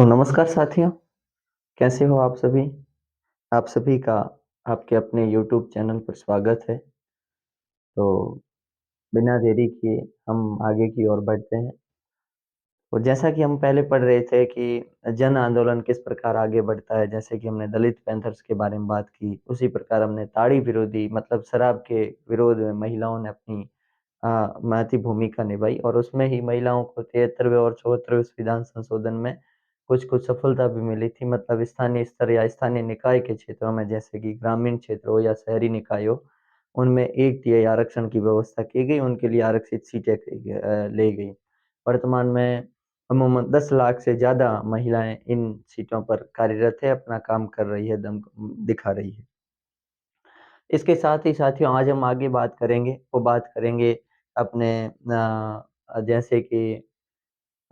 तो नमस्कार साथियों, कैसे हो आप सभी? आप सभी का आपके अपने यूट्यूब चैनल पर स्वागत है। तो बिना देरी किए हम आगे की ओर बढ़ते हैं और जैसा कि हम पहले पढ़ रहे थे कि जन आंदोलन किस प्रकार आगे बढ़ता है, जैसे कि हमने दलित पैंथर्स के बारे में बात की, उसी प्रकार हमने ताड़ी विरोधी मतलब शराब के विरोध में महिलाओं ने अपनी महती भूमिका निभाई और उसमें ही महिलाओं को 73वें और 74वें विधान संशोधन में कुछ-कुछ सफलता भी मिली थी। मतलब स्थानीय स्तर या स्थानीय निकाय के क्षेत्रों में जैसे कि ग्रामीण क्षेत्र हो या शहरी निकाय हो, उनमें 1/3 आरक्षण की व्यवस्था की गई, उनके लिए आरक्षित सीटें ली गई। वर्तमान में अमूमन 10 लाख से ज़्यादा महिलाएँ इन सीटों पर कार्यरत है, अपना काम कर रही है, दम दिखा रही है। इसके साथ ही साथियों आज हम आगे बात करेंगे, वो बात करेंगे अपने जैसे कि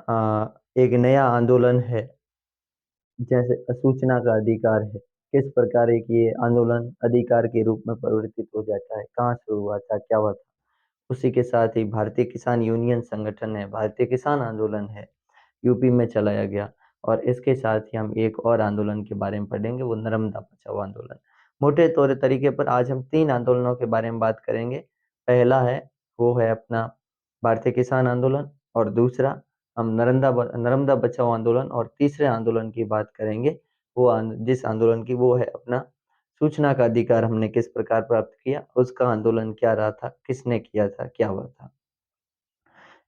अ, एक नया आंदोलन है, जैसे सूचना का अधिकार है, किस प्रकार एक ये आंदोलन अधिकार के रूप में परिवर्तित हो जाता है, कहाँ शुरू हुआ था, क्या हुआ था? उसी के साथ ही भारतीय किसान यूनियन संगठन है, भारतीय किसान आंदोलन है, यूपी में चलाया गया और इसके साथ ही हम एक और आंदोलन के बारे में पढ़ेंगे, वो नर्मदा बचाओ आंदोलन। मोटे तौर तरीके पर आज हम 3 आंदोलनों के बारे में बात करेंगे। पहला है, वो है अपना भारतीय किसान आंदोलन और दूसरा हम नर्मदा बचाओ आंदोलन और तीसरे आंदोलन की बात करेंगे, वो जिस आंदोलन की वो है अपना सूचना का अधिकार हमने किस प्रकार प्राप्त किया, उसका आंदोलन क्या रहा था, किसने किया था, क्या हुआ था?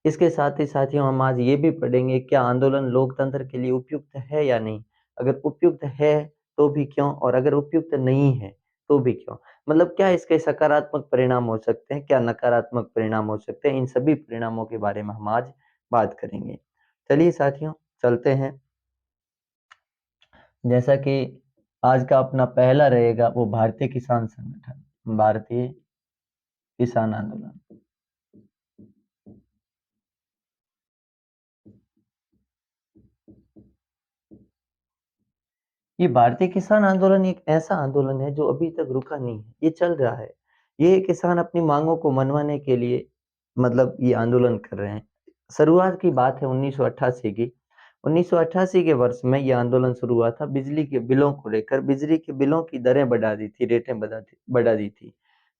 इसके साथ ही साथियों हम आज ये भी पढ़ेंगे क्या आंदोलन लोकतंत्र के लिए उपयुक्त है या नहीं? अगर उपयुक्त है तो भी क्यों? और अगर उपयुक्त नहीं है तो भी क्यों? मतलब क्या इसके सकारात्मक परिणाम हो सकते हैं? क्या नकारात्मक परिणाम हो सकते हैं? इन सभी परिणामों के बारे में हम आज बात करेंगे। चलिए साथियों चलते हैं। जैसा कि आज का अपना पहला रहेगा वो भारतीय किसान संगठन, भारतीय किसान आंदोलन। ये भारतीय किसान आंदोलन एक ऐसा आंदोलन है जो अभी तक रुका नहीं है, ये चल रहा है। ये किसान अपनी मांगों को मनवाने के लिए मतलब ये आंदोलन कर रहे हैं। शुरुआत की बात है 1988 की। 1988 के वर्ष में ये आंदोलन शुरू हुआ था बिजली के बिलों को लेकर। बिजली के बिलों की दरें बढ़ा दी थी, रेटें बढ़ा दी थी।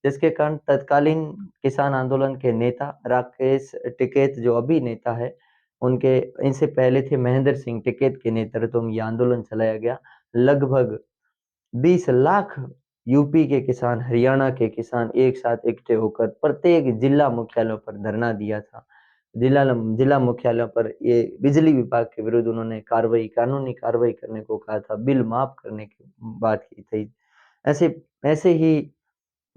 जिसके कारण तत्कालीन किसान आंदोलन के नेता राकेश टिकैत जो अभी नेता है, उनके इनसे पहले थे महेंद्र सिंह टिकैत के नेतृत्व में ये आंदोलन चलाया गया। लगभग 20 लाख यूपी के किसान, हरियाणा के किसान एक साथ इकट्ठे होकर प्रत्येक जिला मुख्यालयों पर धरना दिया था। जिला मुख्यालयों पर ये बिजली विभाग के विरुद्ध उन्होंने कानूनी कार्रवाई करने को कहा था, बिल माफ करने की बात की थी। ऐसे ऐसे ही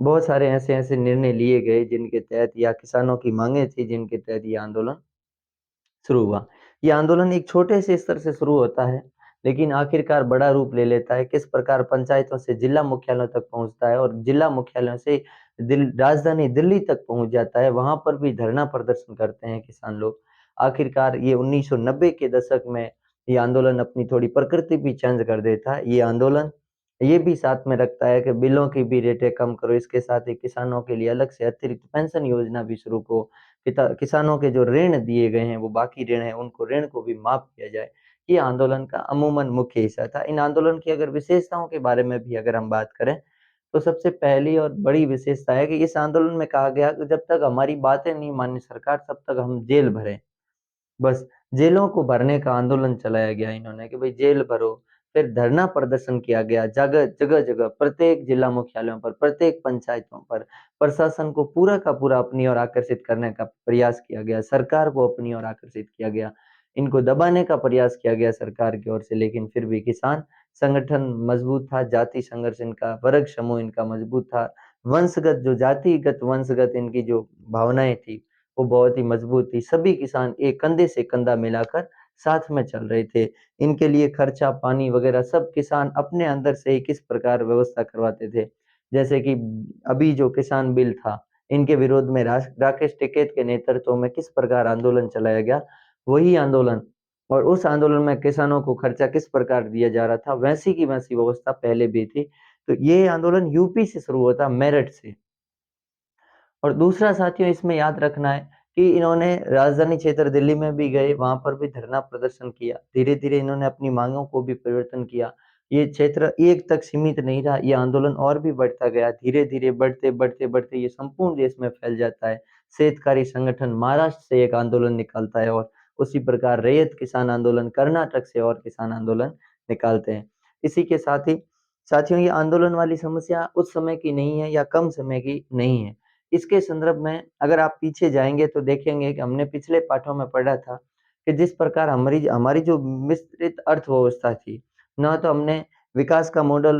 बहुत सारे ऐसे-ऐसे निर्णय लिए गए जिनके तहत या किसानों की माँगें थी जिनके तहत ये आंदोलन शुरू हुआ। ये आंदोलन एक छोटे से स्तर से शुरू होता है, लेकिन आखिरकार बड़ा रूप ले लेता है। किस प्रकार पंचायतों से जिला मुख्यालयों तक पहुँचता है और जिला मुख्यालयों से राजधानी दिल्ली तक पहुँच जाता है, वहाँ पर भी धरना प्रदर्शन करते हैं किसान लोग। आखिरकार ये 1990 के दशक में ये आंदोलन अपनी थोड़ी प्रकृति भी चेंज कर देता है। ये आंदोलन ये भी साथ में रखता है कि बिलों की भी रेटें कम करो, इसके साथ ही किसानों के लिए अलग से अतिरिक्त पेंशन योजना भी शुरू को किसानों के जो ऋण दिए गए हैं, वो बाकी ऋण हैं, उनको ऋण को भी माफ़ किया जाए। ये आंदोलन का अमूमन मुख्य हिस्सा था। इन आंदोलन की अगर विशेषताओं के बारे में भी अगर हम बात करें, तो सबसे पहली और बड़ी विशेषता है कि इस आंदोलन में कहा गया कि जब तक हमारी बातें नहीं मानी सरकार, तब तक हम जेल भरें। बस जेलों को भरने का आंदोलन चलाया गया इन्होंने कि भाई जेल भरो। फिर धरना प्रदर्शन किया गया जगह-जगह प्रत्येक जिला मुख्यालयों पर, प्रत्येक पंचायतों पर प्रशासन को पूरा का पूरा अपनी ओर आकर्षित करने का प्रयास किया गया, सरकार को अपनी ओर आकर्षित किया गया। इनको दबाने का प्रयास किया गया सरकार की ओर से, लेकिन फिर भी किसान संगठन मजबूत था, जाति संघर्ष इनका, वर्ग समूह इनका मजबूत था। जातिगत वंशगत इनकी जो भावनाएँ थी, वो बहुत ही मजबूत थी। सभी किसान एक कंधे से कंधा मिलाकर साथ में चल रहे थे। इनके लिए खर्चा, पानी वगैरह सब किसान अपने अंदर से ही किस प्रकार व्यवस्था करवाते थे। जैसे कि अभी जो किसान बिल था, इनके विरोध में राकेश टिकैत के नेतृत्व में किस प्रकार आंदोलन चलाया गया, वही आंदोलन और उस आंदोलन में किसानों को खर्चा किस प्रकार दिया जा रहा था, वैसी की वैसी व्यवस्था पहले भी थी। तो ये आंदोलन यूपी से शुरू हुआ था, मेरठ से। और दूसरा साथियों इसमें याद रखना है कि इन्होंने राजधानी क्षेत्र दिल्ली में भी गए, वहां पर भी धरना प्रदर्शन किया। धीरे धीरे इन्होंने अपनी मांगों को भी परिवर्तन किया। ये क्षेत्र एक तक सीमित नहीं रहा, ये आंदोलन और भी बढ़ता गया। धीरे धीरे बढ़ते बढ़ते बढ़ते ये संपूर्ण देश में फैल जाता है। शेतकारी संगठन महाराष्ट्र से एक आंदोलन निकालता है, और उसी प्रकार रैयत किसान आंदोलन कर्नाटक से और किसान आंदोलन निकालते हैं। इसी के साथ ही साथियों, ये आंदोलन वाली समस्या उस समय की नहीं है या कम समय की नहीं है। इसके संदर्भ में अगर आप पीछे जाएंगे तो देखेंगे कि हमने पिछले पाठों में पढ़ा था कि जिस प्रकार हमारी हमारी जो विस्तृत अर्थव्यवस्था थी, ना तो हमने विकास का मॉडल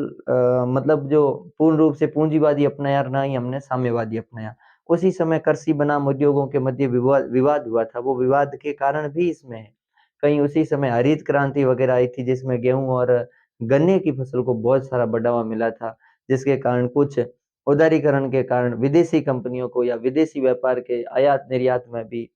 मतलब जो पूर्ण रूप से पूंजीवादी अपनाया, और ना ही हमने साम्यवादी अपनाया। उसी समय कृषि बनाम उद्योगों के मध्य विवाद हुआ था। वो विवाद के कारण भी इसमें है। कहीं उसी समय हरित क्रांति वगैरह आई थी, जिसमें गेहूं और गन्ने की फसल को बहुत सारा बढ़ावा मिला था, जिसके कारण कुछ उदारीकरण के कारण विदेशी कंपनियों को या विदेशी व्यापार के आयात निर्यात में भी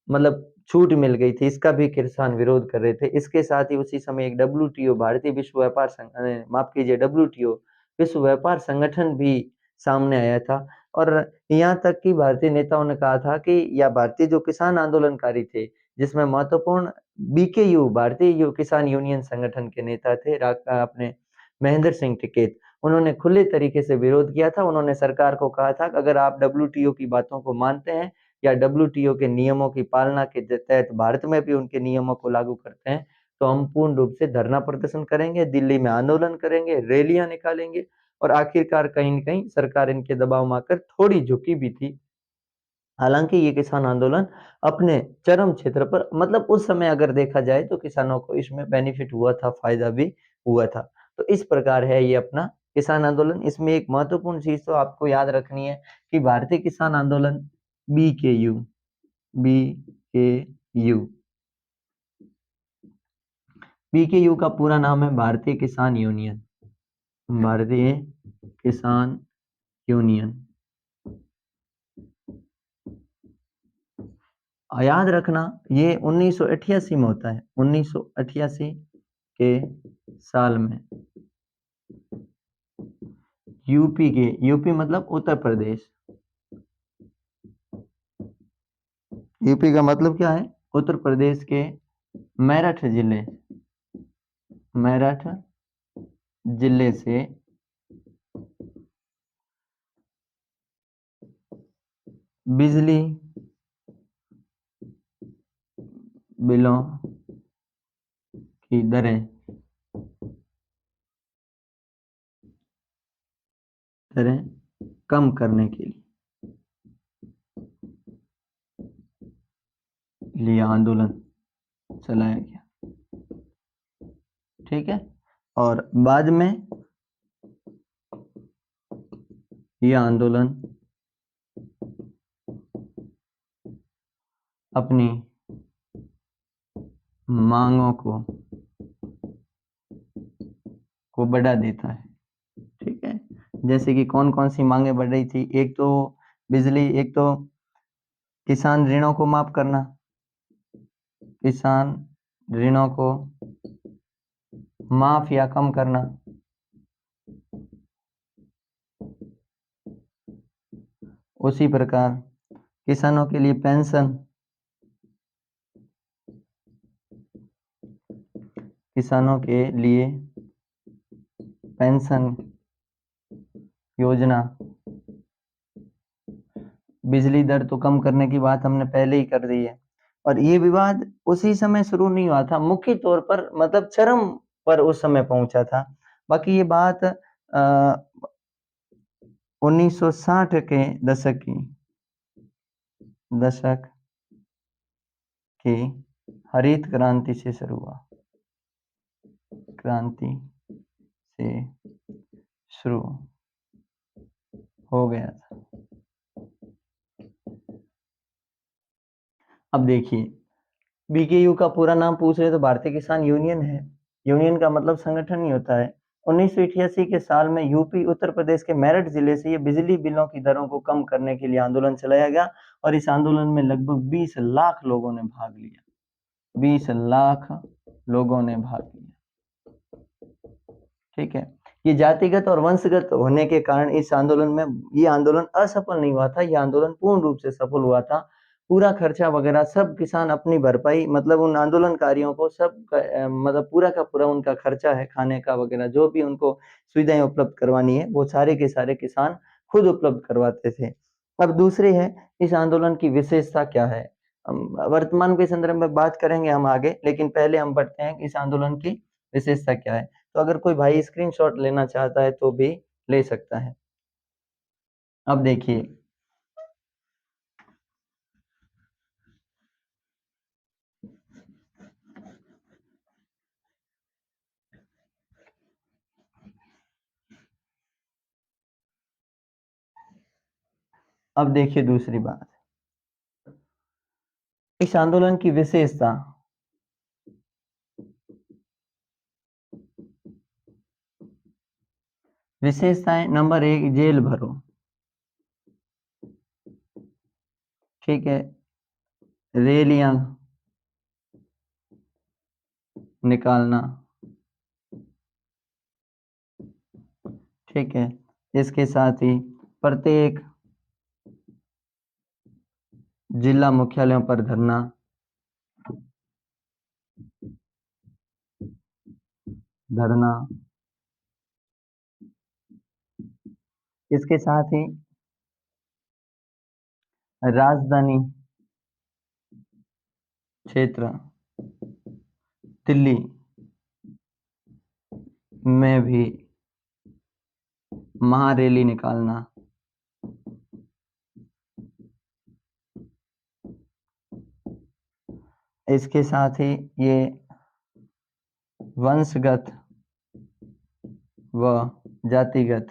मतलब छूट मिल गई थी। इसका भी किसान विरोध कर रहे थे। इसके साथ ही उसी समय एक डब्ल्यूटीओ, भारतीय विश्व व्यापार माफ कीजिए, डब्ल्यूटीओ विश्व व्यापार संगठन भी सामने आया था। और यहाँ तक कि भारतीय नेताओं ने कहा था कि, या भारतीय जो किसान आंदोलनकारी थे, जिसमें महत्वपूर्ण बीकेयू, भारतीय किसान यूनियन संगठन के नेता थे अपने महेंद्र सिंह टिकैत, उन्होंने खुले तरीके से विरोध किया था। उन्होंने सरकार को कहा था कि अगर आप डब्ल्यूटीओ की बातों को मानते हैं या डब्ल्यूटीओ के नियमों की पालना के तहत भारत में भी उनके नियमों को लागू करते हैं, तो हम पूर्ण रूप से धरना प्रदर्शन करेंगे, दिल्ली में आंदोलन करेंगे, रैलियां निकालेंगे। और आखिरकार कहीं न कहीं सरकार इनके दबाव में आकर थोड़ी झुकी भी थी। हालांकि ये किसान आंदोलन अपने चरम क्षेत्र पर, मतलब उस समय अगर देखा जाए तो किसानों को इसमें बेनिफिट हुआ था, फायदा भी हुआ था। तो इस प्रकार है ये अपना किसान आंदोलन। इसमें एक महत्वपूर्ण चीज तो आपको याद रखनी है कि भारतीय किसान आंदोलन बीकेयू, बीकेयू, बीकेयू का पूरा नाम है भारतीय किसान यूनियन, भारतीय किसान यूनियन। याद रखना, ये 1988 में होता है, 1988 के साल में यूपी मतलब उत्तर प्रदेश, यूपी का मतलब क्या है, उत्तर प्रदेश के मेरठ जिले से बिजली बिलों की दरें कम करने के लिए आंदोलन चलाया गया। ठीक है। और बाद में यह आंदोलन अपनी मांगों को बढ़ा देता है। ठीक है। जैसे कि कौन कौन सी मांगे बढ़ रही थी, एक तो बिजली, एक तो किसान ऋणों को माफ करना, किसान ऋणों को माफ या कम करना, उसी प्रकार किसानों के लिए पेंशन, किसानों के लिए पेंशन योजना। बिजली दर तो कम करने की बात हमने पहले ही कर दी है। और ये विवाद उसी समय शुरू नहीं हुआ था, मुख्य तौर पर मतलब चरम पर उस समय पहुंचा था। बाकी ये बात 1960 के दशक की हरित क्रांति से शुरू हुआ, क्रांति से शुरू हो गया था। अब देखिए, बीकेयू का पूरा नाम पूछ रहे तो भारतीय किसान यूनियन है। यूनियन का मतलब संगठन ही होता है। 1988 के साल में यूपी उत्तर प्रदेश के मेरठ जिले से ये बिजली बिलों की दरों को कम करने के लिए आंदोलन चलाया गया, और इस आंदोलन में लगभग 20 लाख लोगों ने भाग लिया। 20 लाख लोगों ने भाग लिया। ठीक है। ये जातिगत और वंशगत होने के कारण इस आंदोलन में, ये आंदोलन असफल नहीं हुआ था, ये आंदोलन पूर्ण रूप से सफल हुआ था। पूरा खर्चा वगैरह सब किसान अपनी भरपाई, मतलब उन आंदोलनकारियों को सब मतलब पूरा का पूरा उनका खर्चा है खाने का वगैरह, जो भी उनको सुविधाएं उपलब्ध करवानी है वो सारे के सारे किसान खुद उपलब्ध करवाते थे। अब दूसरी है, इस आंदोलन की विशेषता क्या है? वर्तमान के संदर्भ में बात करेंगे हम आगे, लेकिन पहले हम पढ़ते हैं कि इस आंदोलन की विशेषता क्या है। तो अगर कोई भाई स्क्रीनशॉट लेना चाहता है तो भी ले सकता है। अब देखिए, अब देखिए दूसरी बात, इस आंदोलन की विशेषता, विशेषताएं नंबर 1, जेल भरो। ठीक है, रैलियां निकालना। ठीक है, इसके साथ ही प्रत्येक जिला मुख्यालयों पर धरना। धरना, इसके साथ ही राजधानी क्षेत्र दिल्ली में भी महारैली निकालना। इसके साथ ही ये वंशगत व जातिगत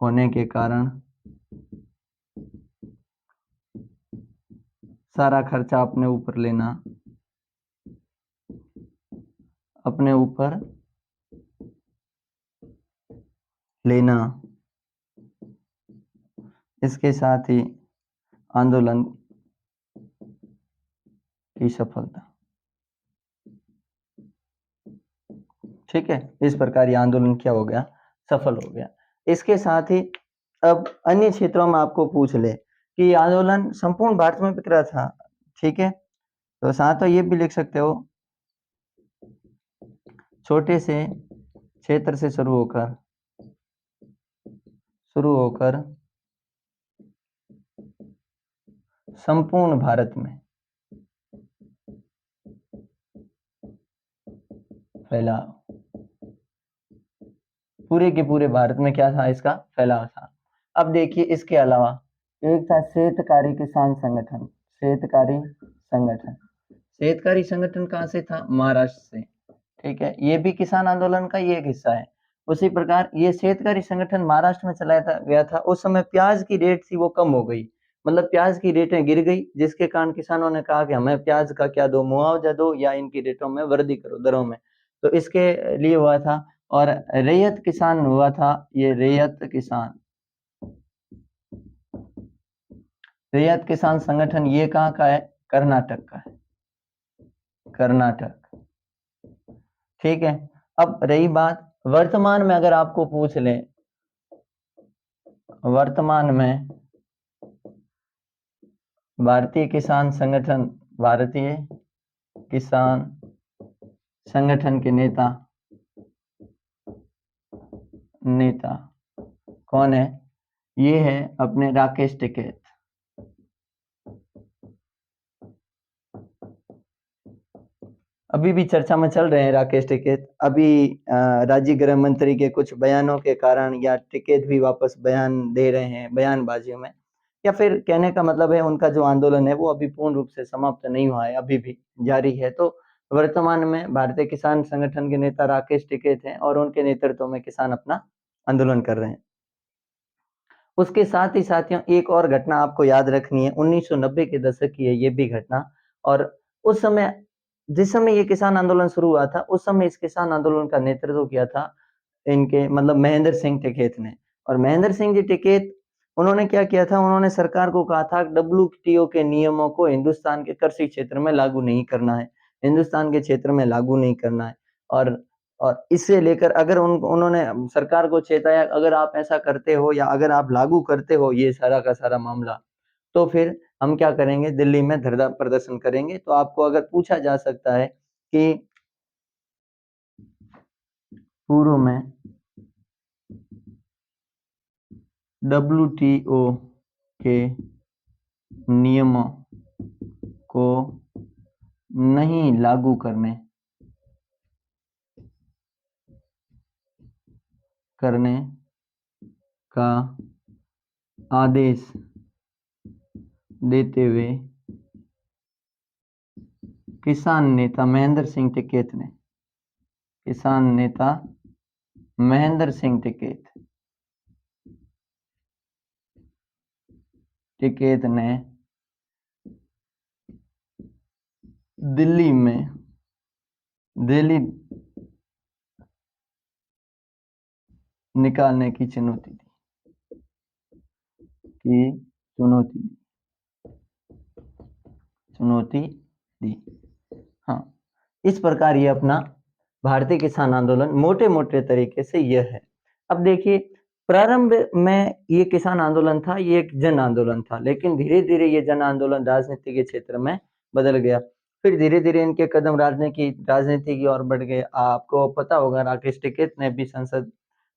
होने के कारण सारा खर्चा अपने ऊपर लेना, अपने ऊपर लेना। इसके साथ ही आंदोलन की सफलता। ठीक है, इस प्रकार ये आंदोलन क्या हो गया? सफल हो गया। इसके साथ ही अब अन्य क्षेत्रों में आपको पूछ ले कि ये आंदोलन संपूर्ण भारत में बिक रहा था। ठीक है, तो साथ में ये भी लिख सकते हो, छोटे से क्षेत्र से शुरू होकर संपूर्ण भारत में फैला। पूरे के पूरे भारत में क्या था? इसका फैलाव था। अब देखिए, इसके अलावा एक था शेतकारी किसान संगठन। शेतकारी संगठन कहाँ से था? महाराष्ट्र से। ठीक है, ये भी किसान आंदोलन का ये एक हिस्सा है। उसी प्रकार ये शेतकारी संगठन महाराष्ट्र में चलाया गया था। उस समय प्याज की रेट थी वो कम हो गई, मतलब प्याज की रेटें गिर गई, जिसके कारण किसानों ने कहा कि हमें प्याज का क्या दो, मुआवजा दो या इनकी रेटों में वृद्धि करो, दरों में। तो इसके लिए हुआ था। और रैयत किसान हुआ था, ये रैयत किसान संगठन ये कहाँ का है? कर्नाटक का है, कर्नाटक। ठीक है, अब रही बात वर्तमान में, अगर आपको पूछ ले वर्तमान में भारतीय किसान संगठन के नेता कौन है? ये है अपने राकेश टिकैत। अभी भी चर्चा में चल रहे हैं राकेश टिकैत। अभी राज्य गृह मंत्री के कुछ बयानों के कारण या टिकैत भी वापस बयान दे रहे हैं बयानबाजियों में, या फिर कहने का मतलब है उनका जो आंदोलन है वो अभी पूर्ण रूप से समाप्त नहीं हुआ है, अभी भी जारी है। तो वर्तमान में भारतीय किसान संगठन के नेता राकेश टिकैत हैं और उनके नेतृत्व में किसान अपना आंदोलन कर रहे हैं। उसके साथ ही साथियों, एक और घटना आपको याद रखनी है, 1990 के दशक की है ये भी घटना। और उस समय, जिस समय ये किसान आंदोलन शुरू हुआ था, उस समय इस किसान आंदोलन का नेतृत्व किया था इनके मतलब महेंद्र सिंह टिकैत ने। और महेंद्र सिंह जी टिकैत, उन्होंने क्या किया था? उन्होंने सरकार को कहा था WTO के नियमों को हिंदुस्तान के कृषि क्षेत्र में लागू नहीं करना है, हिंदुस्तान के क्षेत्र में लागू नहीं करना है। और इससे लेकर अगर उन्होंने सरकार को चेताया, अगर आप ऐसा करते हो या अगर आप लागू करते हो ये सारा का सारा मामला, तो फिर हम क्या करेंगे, दिल्ली में धरना प्रदर्शन करेंगे। तो आपको अगर पूछा जा सकता है कि पूर्व में WTO के नियमों को नहीं लागू करने का आदेश देते हुए किसान नेता महेंद्र सिंह टिकैत ने दिल्ली निकालने की चुनौती दी। हाँ, इस प्रकार ये अपना भारतीय किसान आंदोलन मोटे मोटे तरीके से यह है। अब देखिए, प्रारंभ में ये किसान आंदोलन था, ये एक जन आंदोलन था, लेकिन धीरे धीरे ये जन आंदोलन राजनीति के क्षेत्र में बदल गया। फिर धीरे धीरे इनके कदम राजनीति की ओर बढ़ गए। आपको पता होगा, राकेश टिकैत ने भी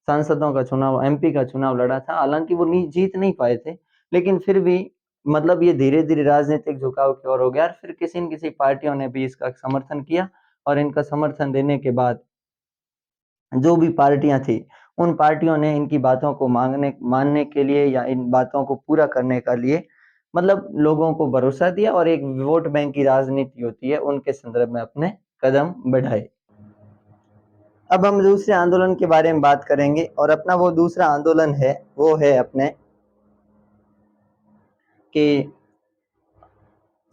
सांसदों का चुनाव, MP का चुनाव लड़ा था। हालांकि वो जीत नहीं पाए थे, लेकिन फिर भी मतलब ये धीरे धीरे राजनीतिक झुकाव की ओर हो गया। फिर किसी न किसी पार्टियों ने भी इसका समर्थन किया, और इनका समर्थन देने के बाद जो भी पार्टियां थी, उन पार्टियों ने इनकी बातों को मानने के लिए या इन बातों को पूरा करने के लिए मतलब लोगों को भरोसा दिया, और एक वोट बैंक की राजनीति होती है, उनके संदर्भ में अपने कदम बढ़ाए। अब हम दूसरे आंदोलन के बारे में बात करेंगे, और अपना वो दूसरा आंदोलन है, वो है अपने कि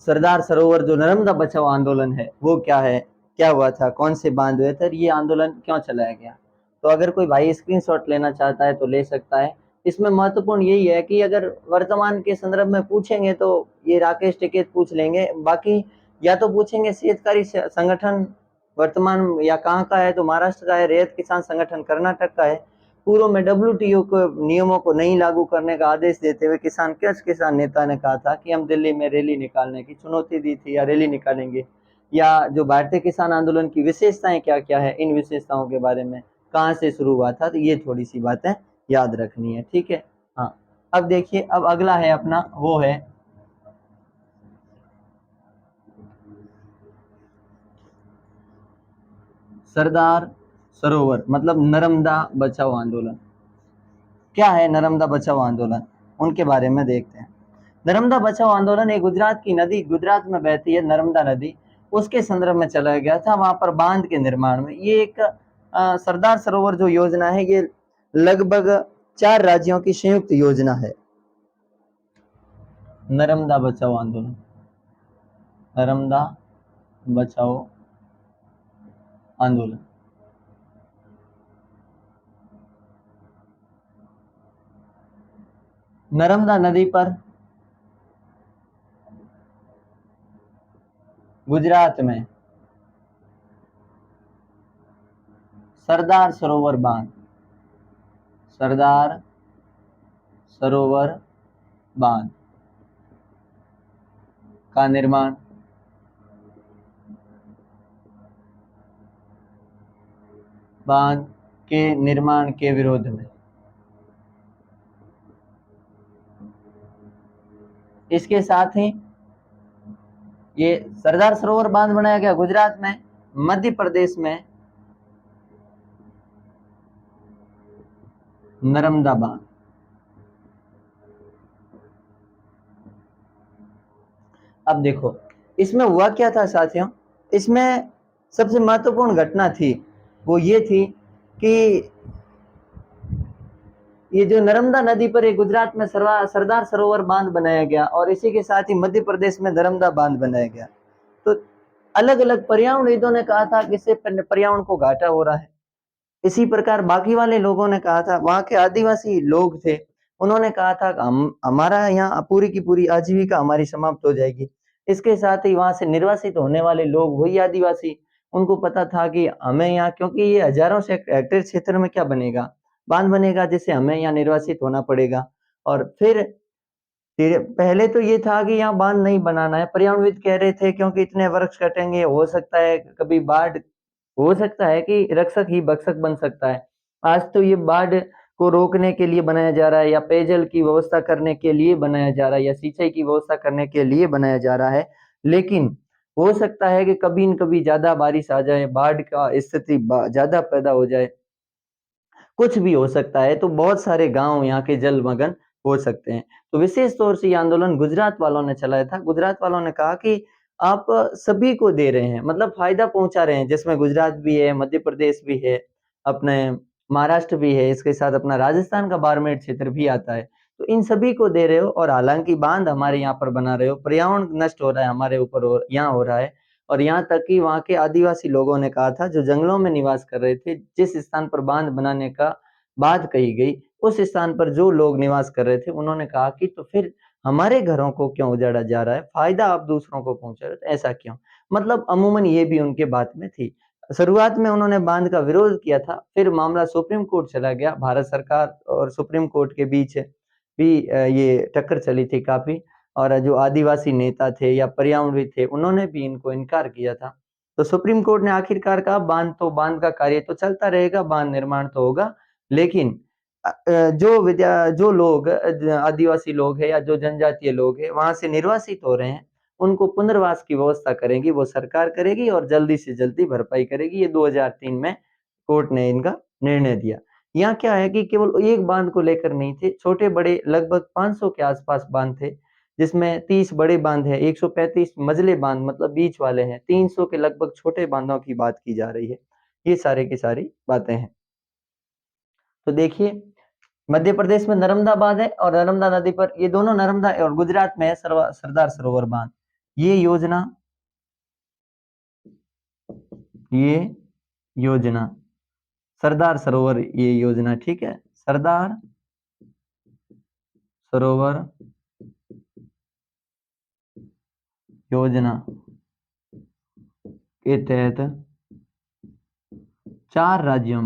सरदार सरोवर जो नर्मदा बचाओ आंदोलन है, वो क्या है, क्या हुआ था, कौन से बांध हुए थे, ये आंदोलन क्यों चलाया गया। तो अगर कोई भाई स्क्रीनशॉट लेना चाहता है तो ले सकता है। इसमें महत्वपूर्ण यही है कि अगर वर्तमान के संदर्भ में पूछेंगे तो ये राकेश टिकैत पूछ लेंगे, बाकी या तो पूछेंगे शेतकारी संगठन वर्तमान या कहाँ का है, तो महाराष्ट्र का है। रैयत किसान संगठन कर्नाटक का है। पूर्व में WTO को नियमों को नहीं लागू करने का आदेश देते हुए किसान नेता ने कहा था कि हम दिल्ली में रैली निकालने की चुनौती दी थी, या रैली निकालेंगे। या जो भारतीय किसान आंदोलन की विशेषताएं क्या क्या है, इन विशेषताओं के बारे में, कहाँ से शुरू हुआ था, तो ये थोड़ी सी बातें याद रखनी है, ठीक है। हाँ, अब देखिए, अब अगला है अपना, वो है सरदार सरोवर मतलब नर्मदा बचाओ आंदोलन। क्या है नर्मदा बचाओ आंदोलन, उनके बारे में देखते हैं। नर्मदा बचाओ आंदोलन एक गुजरात की नदी, गुजरात में बहती है नर्मदा नदी, उसके संदर्भ में चलाया गया था। वहां पर बांध के निर्माण में ये एक सरदार सरोवर जो योजना है, ये लगभग 4 राज्यों की संयुक्त योजना है। नर्मदा बचाओ आंदोलन, नर्मदा बचाओ आंदोलन नर्मदा नदी पर गुजरात में सरदार सरोवर बांध, सरदार सरोवर बांध का निर्माण बांध के निर्माण के विरोध में। इसके साथ ही ये सरदार सरोवर बांध बनाया गया गुजरात में। मध्य प्रदेश में नर्मदा बांध। अब देखो, इसमें हुआ क्या था साथियों, इसमें सबसे महत्वपूर्ण घटना थी वो ये थी कि ये जो नर्मदा नदी पर एक गुजरात में सरदार सरोवर बांध बनाया गया, और इसी के साथ ही मध्य प्रदेश में नर्मदा बांध बनाया गया। तो अलग अलग पर्यावरणविदों ने कहा था कि इससे पर्यावरण को घाटा हो रहा है। इसी प्रकार बाकी वाले लोगों ने कहा था, वहां के आदिवासी लोग थे, उन्होंने कहा था हम हमारा यहाँ पूरी की पूरी आजीविका हमारी समाप्त हो जाएगी। इसके साथ ही वहां से निर्वासित होने वाले लोग वही आदिवासी, उनको पता था कि हमें यहाँ, क्योंकि ये हजारों से हेक्टेयर क्षेत्र में क्या बनेगा, बांध बनेगा, जिससे हमें यहाँ निर्वासित होना पड़ेगा। और फिर पहले तो ये था कि यहाँ बांध नहीं बनाना है, पर्यावरणविद कह रहे थे क्योंकि इतने वृक्ष कटेंगे, हो सकता है कभी बाढ़, हो सकता है कि रक्षक ही भक्षक बन सकता है। आज तो ये बाढ़ को रोकने के लिए बनाया जा रहा है, या पेयजल की व्यवस्था करने के लिए बनाया जा रहा है, या सिंचाई की व्यवस्था करने के लिए बनाया जा रहा है। लेकिन हो सकता है कि कभी न कभी ज्यादा बारिश आ जाए, बाढ़ का स्थिति ज्यादा पैदा हो जाए, कुछ भी हो सकता है, तो बहुत सारे गांव यहाँ के जलमग्न हो सकते हैं। तो विशेष तौर से ये आंदोलन गुजरात वालों ने चलाया था। गुजरात वालों ने कहा कि आप सभी को दे रहे हैं, मतलब फायदा पहुंचा रहे हैं, जिसमें गुजरात भी है, मध्य प्रदेश भी है, अपने महाराष्ट्र भी है, इसके साथ अपना राजस्थान का बाड़मेर क्षेत्र भी आता है। तो इन सभी को दे रहे हो, और हालांकि बांध हमारे यहाँ पर बना रहे हो, पर्यावरण नष्ट हो रहा है हमारे ऊपर, और यहाँ हो रहा है। और यहाँ तक कि वहाँ के आदिवासी लोगों ने कहा था, जो जंगलों में निवास कर रहे थे, जिस स्थान पर बांध बनाने का बात कही गई, उस स्थान पर जो लोग निवास कर रहे थे, उन्होंने कहा कि तो फिर हमारे घरों को क्यों उजाड़ा जा रहा है, फायदा आप दूसरों को पहुंचा रहे हो, तो ऐसा क्यों। मतलब अमूमन ये भी उनके बात में थी। शुरुआत में उन्होंने बांध का विरोध किया था, फिर मामला सुप्रीम कोर्ट चला गया, भारत सरकार और सुप्रीम कोर्ट के बीच भी ये टक्कर चली थी काफी। और जो आदिवासी नेता थे या पर्यावरणविद थे, उन्होंने भी इनको इनकार किया था। तो सुप्रीम कोर्ट ने आखिरकार कहा, बांध का कार्य तो चलता रहेगा, बांध निर्माण तो होगा, लेकिन जो लोग आदिवासी लोग हैं या जो जनजातीय लोग हैं वहां से निर्वासित हो रहे हैं, उनको पुनर्वास की व्यवस्था करेगी वो सरकार करेगी, और जल्दी से जल्दी भरपाई करेगी। ये 2003 में कोर्ट ने इनका निर्णय दिया। यहाँ क्या है कि केवल एक बांध को लेकर नहीं थे, छोटे बड़े लगभग 500 के आसपास बांध थे, जिसमें 30 बड़े बांध है, 135 मझले बांध मतलब बीच वाले हैं, 300 के लगभग छोटे बांधों की बात की जा रही है। ये सारे की सारी बातें हैं। तो देखिए, मध्य प्रदेश में नर्मदा बांध है, और नर्मदा नदी पर, ये दोनों नर्मदा और गुजरात में है सरदार सरोवर बांध। ये योजना ये योजना सरदार सरोवर, ये योजना, ठीक है, सरदार सरोवर योजना के तहत 4 राज्यों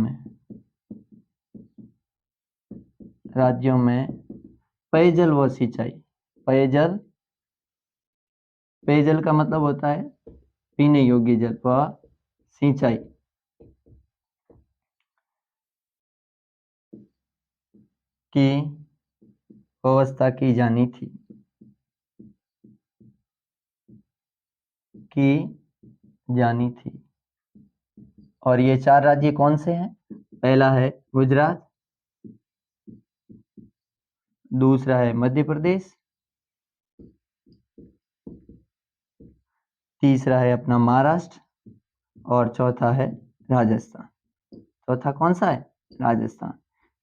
में पेयजल व सिंचाई, पेयजल पेयजल का मतलब होता है पीने योग्य जल, व सिंचाई की व्यवस्था की जानी थी। और ये 4 राज्य कौन से हैं? पहला है गुजरात, दूसरा है मध्य प्रदेश, तीसरा है अपना महाराष्ट्र, और चौथा है राजस्थान। चौथा कौन सा है? राजस्थान।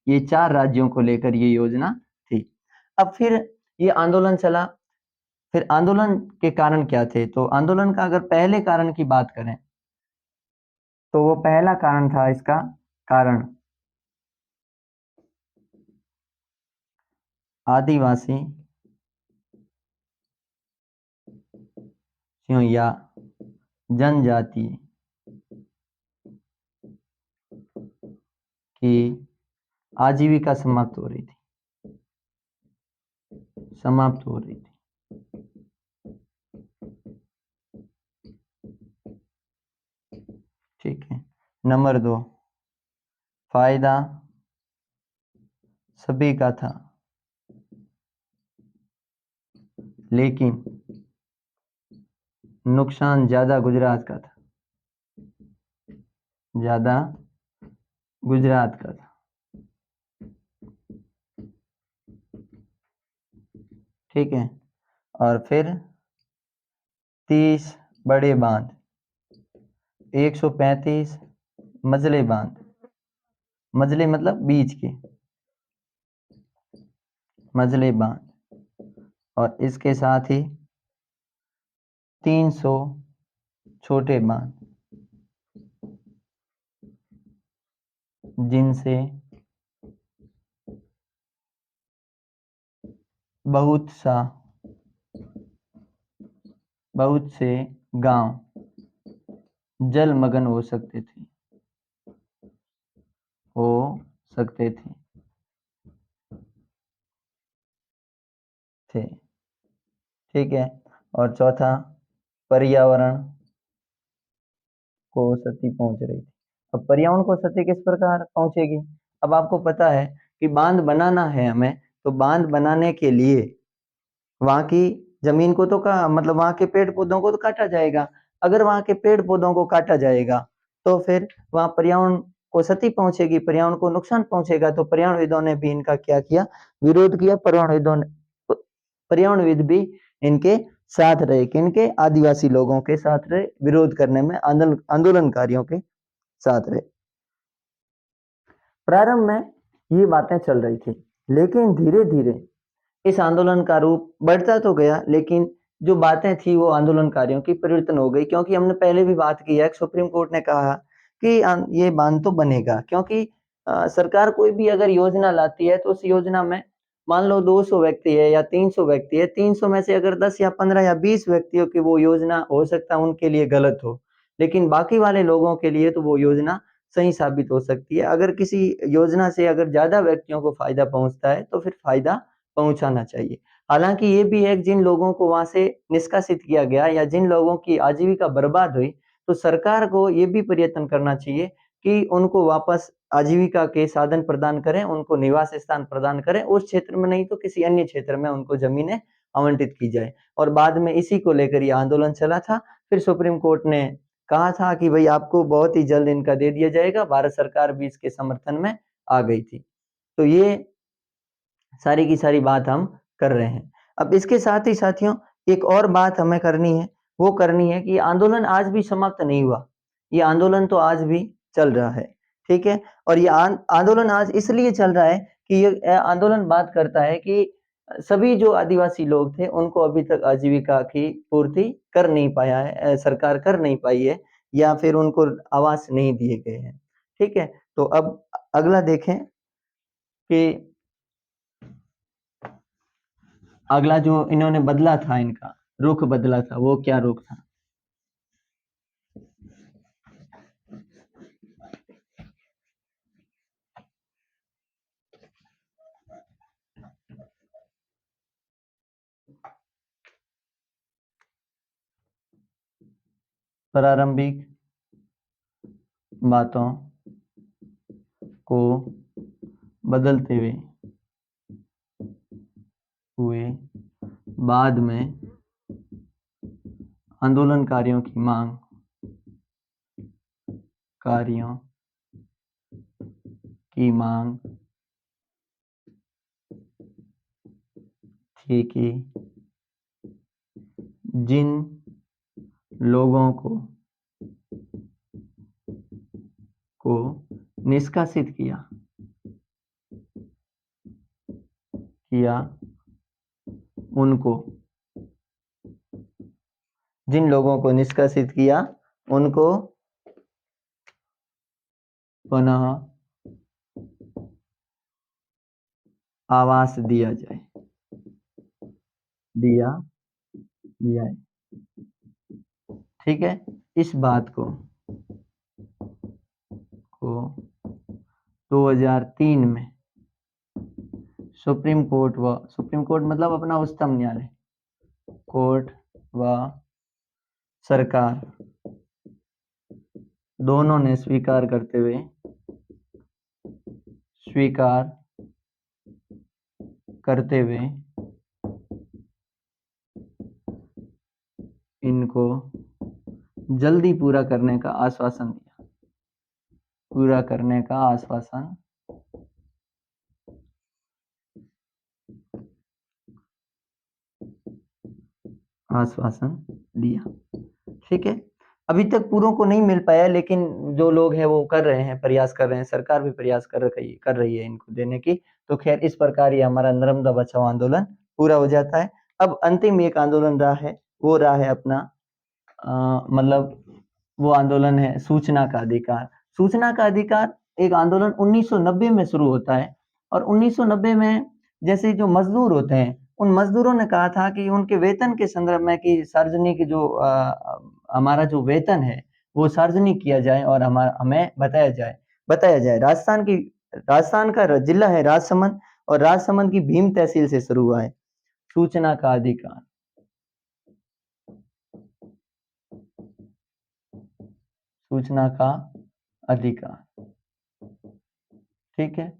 ये 4 राज्यों को लेकर ये योजना थी। अब फिर ये आंदोलन चला। फिर आंदोलन के कारण क्या थे? तो आंदोलन का अगर पहले कारण की बात करें, तो वो पहला कारण था, इसका कारण आदिवासी या जनजाति की आजीविका समाप्त हो रही थी, ठीक है। नंबर 2, फायदा सभी का था, लेकिन नुकसान ज्यादा गुजरात का था, ठीक है। और फिर 30 बड़े बांध, 135 मझले बांध, मझले मतलब बीच के मझले बांध, और इसके साथ ही 300 छोटे बांध, जिनसे बहुत से गांव जलमग्न हो सकते थे, हो सकते थे। ठीक है। और चौथा, पर्यावरण को क्षति पहुंच रही थी। अब पर्यावरण को क्षति किस प्रकार पहुंचेगी? अब आपको पता है कि बांध बनाना है हमें, तो बांध बनाने के लिए वहां की जमीन को तो का मतलब वहां के पेड़ पौधों को तो काटा जाएगा। अगर वहां के पेड़ पौधों को काटा जाएगा तो फिर वहां पर्यावरण को क्षति पहुंचेगी, पर्यावरण को नुकसान पहुंचेगा। तो पर्यावरणविदों ने भी इनका क्या किया? विरोध किया। पर्यावरणविद भी इनके साथ रहे, किनके? आदिवासी लोगों के साथ रहे, विरोध करने में आंदोलनकारियों के साथ रहे। प्रारंभ में ये बातें चल रही थी, लेकिन धीरे धीरे इस आंदोलन का रूप बढ़ता तो गया, लेकिन जो बातें थी वो आंदोलनकारियों की परिवर्तन हो गई। क्योंकि हमने पहले भी बात की है, सुप्रीम कोर्ट ने कहा कि ये बांध तो बनेगा, क्योंकि सरकार कोई भी अगर योजना लाती है तो उस योजना में मान लो 200 व्यक्ति है या 300 व्यक्ति है, 300 में से अगर 10 या 15 या 20 व्यक्तियों की वो योजना हो सकता है उनके लिए गलत हो, लेकिन बाकी वाले लोगों के लिए तो वो योजना सही साबित हो सकती है। अगर किसी योजना से अगर ज्यादा व्यक्तियों को फायदा पहुंचता है तो फिर फायदा पहुंचाना चाहिए। हालांकि ये भी है कि जिन लोगों को वहां से निष्कासित किया गया या जिन लोगों की आजीविका बर्बाद हुई, तो सरकार को ये भी प्रयत्न करना चाहिए कि उनको वापस आजीविका के साधन प्रदान करें, उनको निवास स्थान प्रदान करें, उस क्षेत्र में नहीं तो किसी अन्य क्षेत्र में उनको जमीनें आवंटित की जाए। और बाद में इसी को लेकर यह आंदोलन चला था। फिर सुप्रीम कोर्ट ने कहा था कि भाई आपको बहुत ही जल्द इनका दे दिया जाएगा। भारत सरकार भी इसके समर्थन में आ गई थी। तो ये सारी की सारी बात हम कर रहे हैं। अब इसके साथ ही साथियों एक और बात हमें करनी है, वो करनी है कि आंदोलन आज भी समाप्त नहीं हुआ। ये आंदोलन तो आज भी चल रहा है। ठीक है। और ये आंदोलन आज इसलिए चल रहा है कि ये आंदोलन बात करता है कि सभी जो आदिवासी लोग थे उनको अभी तक आजीविका की पूर्ति कर नहीं पाया है, सरकार कर नहीं पाई है, या फिर उनको आवास नहीं दिए गए हैं। ठीक है। तो अब अगला देखें कि अगला जो इन्होंने बदला था, इनका रुख बदला था, वो क्या रुख था? प्रारंभिक बातों को बदलते हुए बाद में आंदोलनकारियों की मांग थी कि जिन लोगों को निष्कासित किया उनको जिन लोगों को निष्कासित किया उनको पुनः आवास दिया जाए। ठीक है। इस बात को 2003 में सुप्रीम कोर्ट मतलब अपना उच्चतम न्यायालय, कोर्ट व सरकार दोनों ने स्वीकार करते हुए इनको जल्दी पूरा करने का आश्वासन दिया। ठीक है। अभी तक पूरों को नहीं मिल पाया, लेकिन जो लोग हैं वो कर रहे हैं, प्रयास कर रहे हैं, सरकार भी प्रयास कर रही है इनको देने की। तो खैर इस प्रकार ये हमारा नर्मदा बचाओ आंदोलन पूरा हो जाता है। अब अंतिम एक आंदोलन रहा है, वो रहा है अपना मतलब वो आंदोलन है सूचना का अधिकार। सूचना का अधिकार एक आंदोलन 1990 में शुरू होता है। और 1990 में जैसे जो मजदूर होते हैं, उन मजदूरों ने कहा था कि उनके वेतन के संदर्भ में कि सार्वजनिक जो हमारा जो वेतन है वो सार्वजनिक किया जाए और हमें बताया जाए। राजस्थान का जिला है राजसमंद, और राजसमंद की भीम तहसील से शुरू हुआ है। सूचना का अधिकार, सूचना का अधिकार, ठीक है।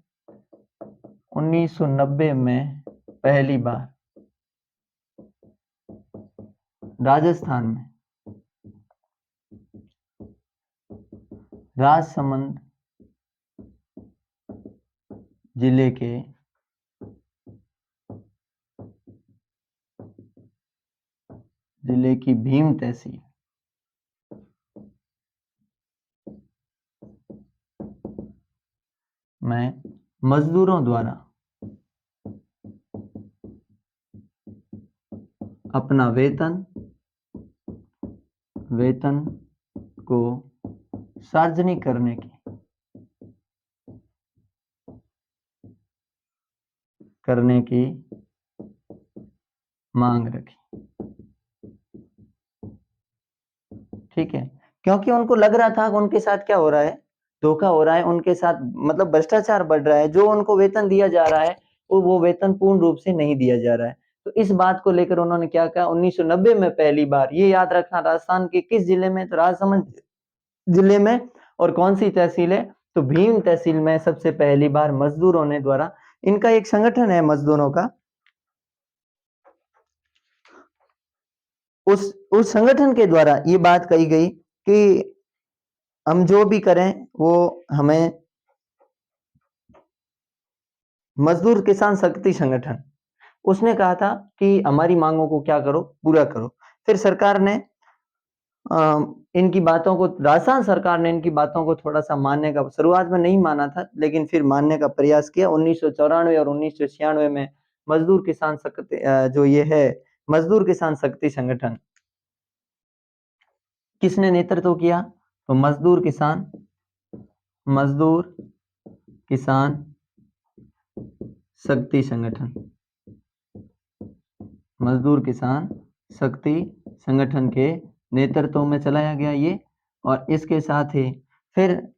1990 में पहली बार राजस्थान में राजसमंद जिले की भीम तहसील में मजदूरों द्वारा अपना वेतन को सार्वजनिक करने की मांग रखी, ठीक है। क्योंकि उनको लग रहा था कि उनके साथ क्या हो रहा है, धोखा हो रहा है उनके साथ, मतलब भ्रष्टाचार बढ़ रहा है। जो उनको वेतन दिया जा रहा है वो वेतन पूर्ण रूप से नहीं दिया जा रहा है। तो इस बात को लेकर उन्होंने क्या कहा, 1990 में पहली बार, ये याद रखना, राजस्थान के किस जिले में, तो राजसमंद जिले में। और कौन सी तहसील है, तो भीम तहसील में सबसे पहली बार मजदूरों ने द्वारा, इनका एक संगठन है मजदूरों का, उस संगठन के द्वारा ये बात कही गई कि हम जो भी करें वो हमें, मजदूर किसान शक्ति संगठन, उसने कहा था कि हमारी मांगों को क्या करो, पूरा करो। फिर सरकार ने इनकी बातों को, राजस्थान सरकार ने इनकी बातों को थोड़ा सा मानने का, शुरुआत में नहीं माना था लेकिन फिर मानने का प्रयास किया। 1994 और 1996 में मजदूर किसान शक्ति, जो ये है मजदूर किसान शक्ति संगठन, किसने नेतृत्व किया, तो मजदूर किसान शक्ति संगठन, मजदूर किसान शक्ति संगठन के नेतृत्व में चलाया गया ये। और इसके साथ ही फिर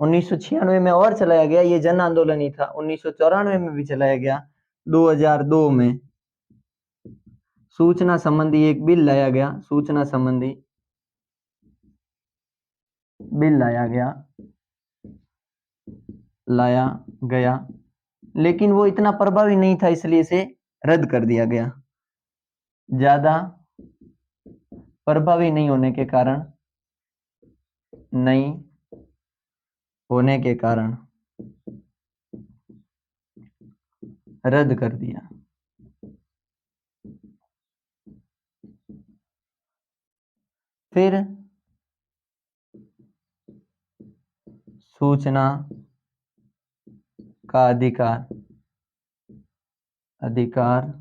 1996 में और चलाया गया, ये जन आंदोलन ही था। 1994 में भी चलाया गया। 2002 में सूचना संबंधी एक बिल लाया गया, सूचना संबंधी बिल लाया गया, लेकिन वो इतना प्रभावी नहीं था, इसलिए इसे रद्द कर दिया गया। ज्यादा प्रभावी नहीं होने के कारण रद्द कर दिया। फिर सूचना का अधिकार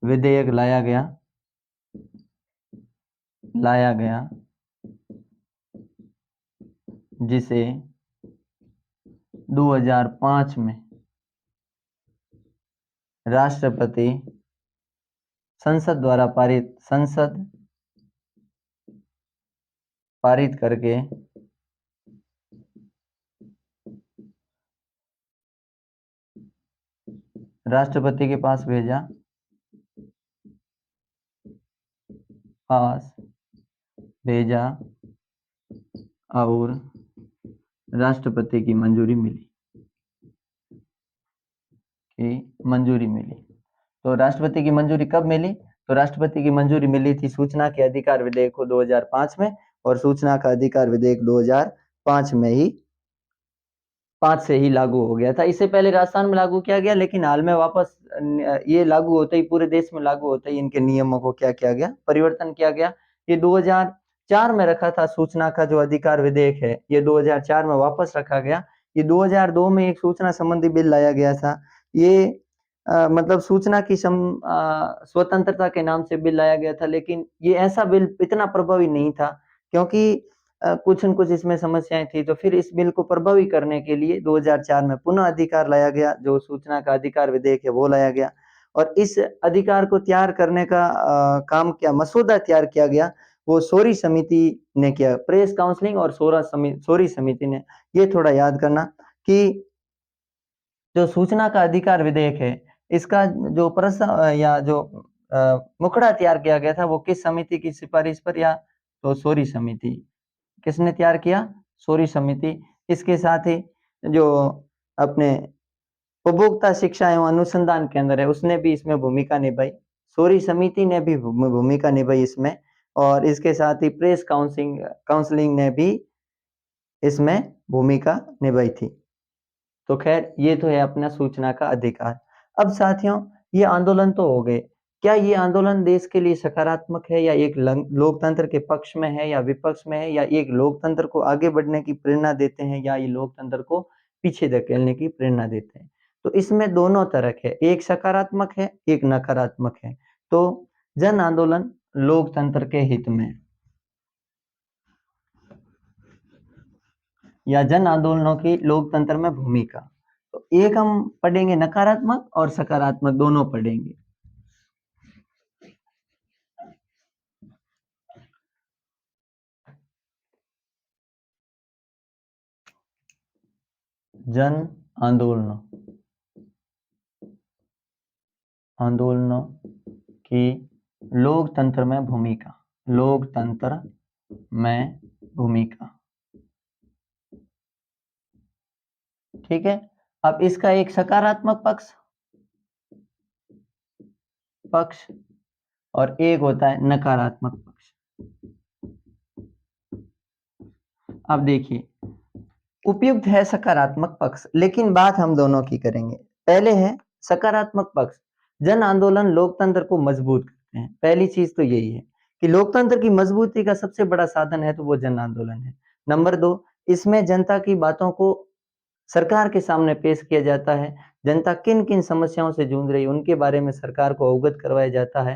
विधेयक लाया गया, जिसे 2005 में राष्ट्रपति संसद द्वारा पारित करके राष्ट्रपति के पास भेजा और राष्ट्रपति की मंजूरी मिली। तो राष्ट्रपति की मंजूरी कब मिली, तो राष्ट्रपति की मंजूरी मिली थी सूचना के अधिकार विधेयक को 2005 में, और सूचना का अधिकार विधेयक 2005 में ही 5 से ही लागू हो गया था। इससे पहले राजस्थान में लागू किया गया, लेकिन हाल में वापस ये लागू होते ही, पूरे देश में लागू होते ही इनके नियमों को क्या किया गया, परिवर्तन किया गया। ये 2004 में रखा था, सूचना का जो अधिकार विधेयक है ये 2004 में वापस रखा गया। ये 2002 में एक सूचना संबंधी बिल लाया गया था। ये मतलब सूचना की स्वतंत्रता के नाम से बिल लाया गया था, लेकिन ये ऐसा बिल इतना प्रभावी नहीं था, क्योंकि कुछ न कुछ इसमें समस्याएं थी। तो फिर इस बिल को प्रभावी करने के लिए 2004 में पुनः अधिकार लाया गया, जो सूचना का अधिकार विधेयक है वो लाया गया। और इस अधिकार को तैयार करने का काम किया, मसौदा तैयार किया गया वो सोरी समिति ने किया। प्रेस काउंसलिंग और सोरी समिति ने, ये थोड़ा याद करना कि जो सूचना का अधिकार विधेयक है, इसका जो या जो मुखड़ा तैयार किया गया था, वो किस समिति की सिफारिश पर, या तो सोरी समिति। किसने तैयार किया? सोरी समिति। इसके साथ ही जो अपने उपभोक्ता शिक्षा एवं अनुसंधान केंद्र है, उसने भी इसमें भूमिका निभाई। सोरी समिति ने भी भूमिका निभाई इसमें, और इसके साथ ही प्रेस काउंसलिंग ने भी इसमें भूमिका निभाई थी। तो खैर, ये तो है अपना सूचना का अधिकार। अब साथियों, ये आंदोलन तो हो गए। क्या ये आंदोलन देश के लिए सकारात्मक है, या एक लोकतंत्र के पक्ष में है या विपक्ष में है, या एक लोकतंत्र को आगे बढ़ने की प्रेरणा देते हैं, या ये लोकतंत्र को पीछे धकेलने की प्रेरणा देते हैं? तो इसमें दोनों तरह है, एक सकारात्मक है, एक नकारात्मक है। तो जन आंदोलन लोकतंत्र के हित में, या जन आंदोलनों की लोकतंत्र में भूमिका। तो एक हम पढ़ेंगे नकारात्मक और सकारात्मक, दोनों पढ़ेंगे। जन आंदोलनों की लोकतंत्र में भूमिका, लोकतंत्र में भूमिका। ठीक है। अब इसका एक सकारात्मक पक्ष और एक होता है नकारात्मक पक्ष। अब देखिए, उपयुक्त है सकारात्मक पक्ष, लेकिन बात हम दोनों की करेंगे। पहले है सकारात्मक पक्ष। जन आंदोलन लोकतंत्र को मजबूत करते हैं। पहली चीज तो यही है कि लोकतंत्र की मजबूती का सबसे बड़ा साधन है तो वो जन आंदोलन है। नंबर 2, इसमें जनता की बातों को सरकार के सामने पेश किया जाता है। जनता किन किन समस्याओं से जूझ रही है, उनके बारे में सरकार को अवगत करवाया जाता है।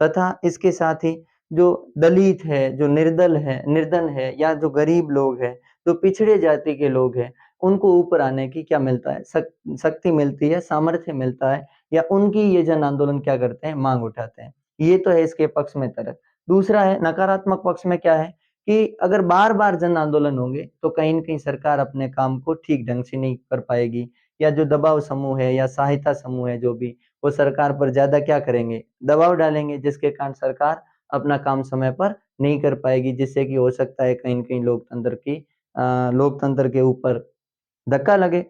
तथा इसके साथ ही जो दलित है, जो निर्धन है, या जो गरीब लोग हैं, जो पिछड़े जाति के लोग हैं, उनको ऊपर आने की क्या मिलता है? शक्ति मिलती है, सामर्थ्य मिलता है, या उनकी ये जन आंदोलन क्या करते हैं? मांग उठाते हैं। ये तो है इसके पक्ष में तरफ। दूसरा है नकारात्मक पक्ष में, क्या है कि अगर बार-बार जन आंदोलन होंगे तो कहीं न कहीं सरकार अपने काम को ठीक ढंग से नहीं कर पाएगी, या जो दबाव समूह है या सहायता समूह है जो भी, वो सरकार पर ज़्यादा क्या करेंगे? दबाव डालेंगे, जिसके कारण सरकार अपना काम समय पर नहीं कर पाएगी, जिससे कि हो सकता है कहीं न कहीं लोकतंत्र के ऊपर धक्का लगे।